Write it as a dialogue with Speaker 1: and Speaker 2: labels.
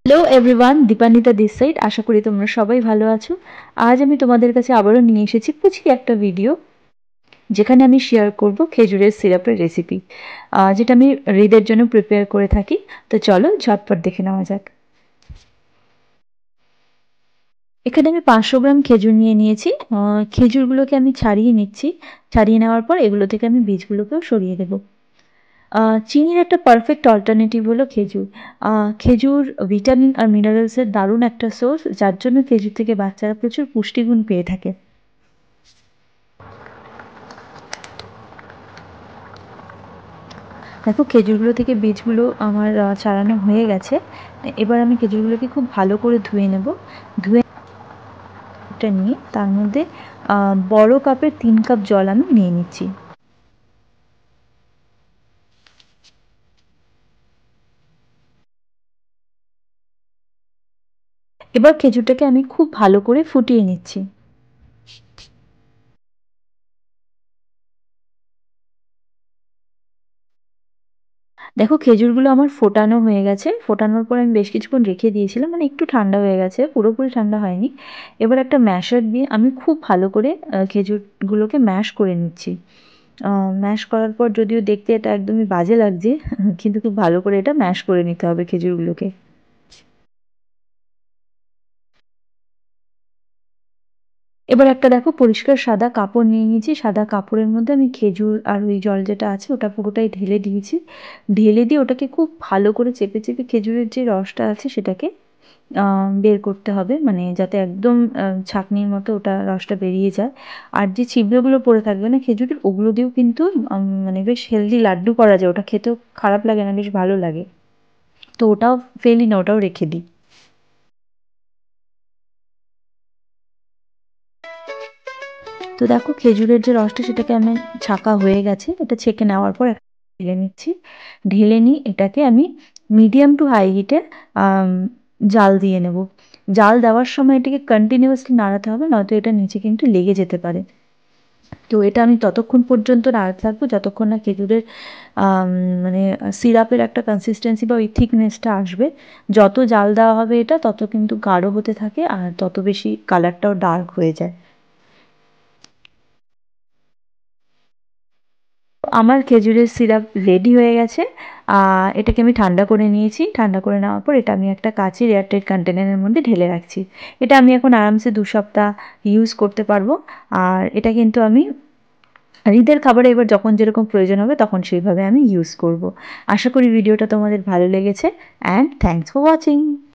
Speaker 1: Hello everyone, Dipanwita this side. আশা করি তোমরা সবাই ভালো আছো। আজ আমি তোমাদের কাছে আবারও নিয়ে এসেছি কুচি একটা ভিডিও, যেখানে আমি শেয়ার করব খেজুরের সিরাপের রেসিপি, যেটা আমি হৃদের জন্য প্রিপেয়ার করে থাকি। তো চলো ঝটপট দেখে নেওয়া যাক। এখানে আমি 500 গ্রাম খেজুর নিয়ে নিয়েছি। খেজুরগুলোকে আমি ছাড়িয়ে নিচ্ছি। ছাড়িয়ে নেওয়ার পর এগুলো থেকে আমি বীজগুলোকেও সরিয়ে দেবো। চিনির একটা পারফেক্ট অল্টারনেটিভ হলো খেজুর। খেজুর ভিটামিন আর মিনারেলসের দারুণ একটা সোর্স, যার জন্য খেজুর থেকে বাচ্চারা প্রচুর পুষ্টিগুণ পেয়ে থাকে। দেখো, খেজুরগুলো থেকে বীজগুলো আমার ছাড়ানো হয়ে গেছে। এবার আমি খেজুরগুলোকে খুব ভালো করে ধুয়ে নেব। ধুয়ে নিয়ে তার মধ্যে বড় কাপের 3 কাপ জল আমি নিয়ে নিচ্ছি। এবার খেজুরটাকে আমি খুব ভালো করে ফুটিয়ে নিচ্ছি। দেখো, খেজুরগুলো আমার ফোটানো হয়ে গেছে। ফোটানোর পর আমি বেশ কিছুক্ষণ রেখে দিয়েছিলাম, মানে একটু ঠান্ডা হয়ে গেছে, পুরোপুরি ঠান্ডা হয়নি। এবার একটা ম্যাশার দিয়ে আমি খুব ভালো করে খেজুরগুলোকে ম্যাশ করে নিচ্ছি। ম্যাশ করার পর যদিও দেখতে এটা একদমই বাজে লাগছে, কিন্তু খুব ভালো করে এটা ম্যাশ করে নিতে হবে খেজুরগুলোকে। এবার একটা দেখো পরিষ্কার সাদা কাপড় নিয়ে নিয়েছি। সাদা কাপড়ের মধ্যে আমি খেজুর আর ওই জল যেটা আছে ওটা পুরোটাই ঢেলে দিয়েছি। ঢেলে দিয়ে ওটাকে খুব ভালো করে চেপে চেপে খেজুরের যে রসটা আছে সেটাকে বের করতে হবে, মানে যাতে একদম ছাঁকনির মতো ওটা রসটা বেরিয়ে যায়। আর যে ছিবড়েগুলো পড়ে থাকবে না খেজুরের, ওগুলো দিয়েও কিন্তু মানে বেশ হেলদি লাড্ডু করা যায়। ওটা খেতেও খারাপ লাগে না, বেশ ভালো লাগে। তো ওটাও ফেলি না, ওটাও রেখে দিই। তো দেখো, খেজুরের যে রসটা সেটাকে আমি ছাঁকা হয়ে গেছে। এটা ছেঁকে নেওয়ার পর ঢেলে নিচ্ছি। ঢেলে নিয়ে এটাকে আমি মিডিয়াম টু হাই হিটে জাল দিয়ে নেব। জাল দেওয়ার সময় এটাকে কন্টিনিউয়াসলি নাড়াতে হবে, নয়তো এটা নিচে কিন্তু লেগে যেতে পারে। তো এটা আমি ততক্ষণ পর্যন্ত নাড়াতে থাকবো যতক্ষণ না খেজুরের মানে সিরাপের একটা কনসিস্টেন্সি বা ওই থিকনেসটা আসবে। যত জাল দেওয়া হবে এটা তত কিন্তু গাঢ় হতে থাকে, আর তত বেশি কালারটাও ডার্ক হয়ে যায়। আমার খেজুরের সিরাপ রেডি হয়ে গেছে। এটাকে আমি ঠান্ডা করে নিয়েছি। ঠান্ডা করে নেওয়ার পর এটা আমি একটা কাচের এয়ারটাইট কন্টেনারের মধ্যে ঢেলে রাখছি। এটা আমি এখন আরামসে 2 সপ্তাহ ইউজ করতে পারবো। আর এটা কিন্তু আমি ঈদের খাবারে এবার যখন যেরকম প্রয়োজন হবে তখন সেইভাবে আমি ইউজ করব। আশা করি ভিডিওটা তোমাদের ভালো লেগেছে, অ্যান্ড থ্যাঙ্কস ফর ওয়াচিং।